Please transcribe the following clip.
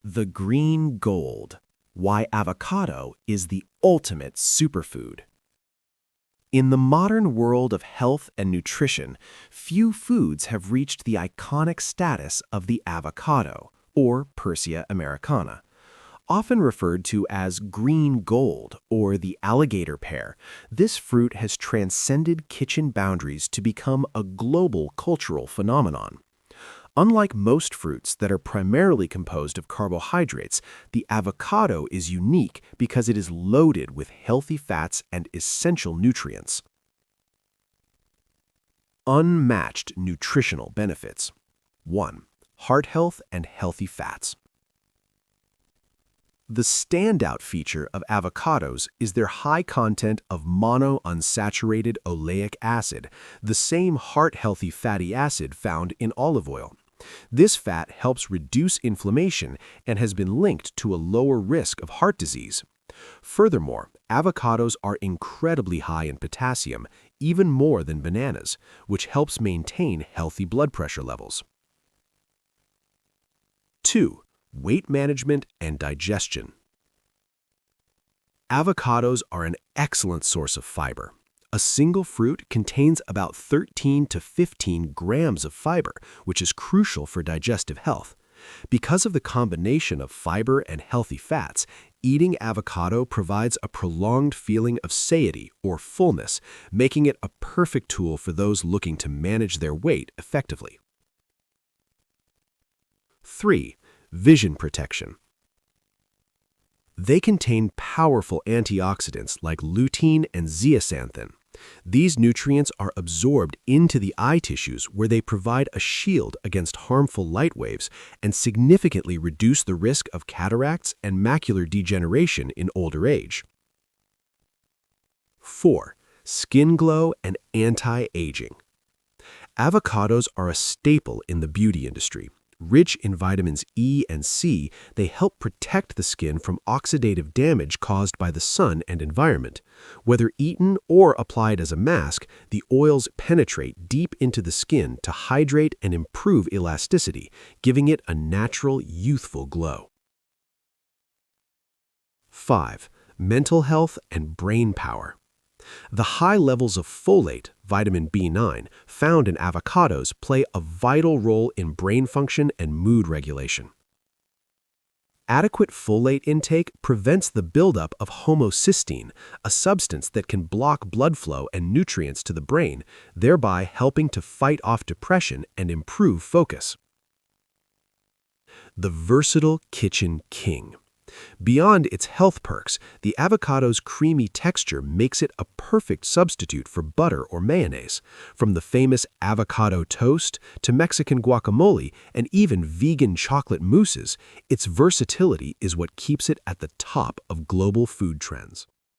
The green gold. Why avocado is the ultimate superfood. In the modern world of health and nutrition, few foods have reached the iconic status of the avocado, or Persea americana. Often referred to as green gold or the alligator pear, this fruit has transcended kitchen boundaries to become a global cultural phenomenon. Unlike most fruits that are primarily composed of carbohydrates, the avocado is unique because it is loaded with healthy fats and essential nutrients. Unmatched nutritional benefits. 1. Heart health and healthy fats. The standout feature of avocados is their high content of monounsaturated oleic acid, the same heart-healthy fatty acid found in olive oil. This fat helps reduce inflammation and has been linked to a lower risk of heart disease. Furthermore, avocados are incredibly high in potassium, even more than bananas, which helps maintain healthy blood pressure levels. 2. Weight management and digestion. Avocados are an excellent source of fiber. A single fruit contains about 13 to 15 grams of fiber, which is crucial for digestive health. Because of the combination of fiber and healthy fats, eating avocado provides a prolonged feeling of satiety or fullness, making it a perfect tool for those looking to manage their weight effectively. 3. Vision protection. They contain powerful antioxidants like lutein and zeaxanthin. These nutrients are absorbed into the eye tissues where they provide a shield against harmful light waves and significantly reduce the risk of cataracts and macular degeneration in older age. 4. Skin glow and anti-aging. Avocados are a staple in the beauty industry. Rich in vitamins E and C, they help protect the skin from oxidative damage caused by the sun and environment. Whether eaten or applied as a mask, the oils penetrate deep into the skin to hydrate and improve elasticity, giving it a natural, youthful glow. 5. Mental health and brain power. The high levels of folate, vitamin B9, found in avocados play a vital role in brain function and mood regulation. Adequate folate intake prevents the buildup of homocysteine, a substance that can block blood flow and nutrients to the brain, thereby helping to fight off depression and improve focus. The versatile kitchen king. Beyond its health perks, the avocado's creamy texture makes it a perfect substitute for butter or mayonnaise. From the famous avocado toast to Mexican guacamole and even vegan chocolate mousses, its versatility is what keeps it at the top of global food trends.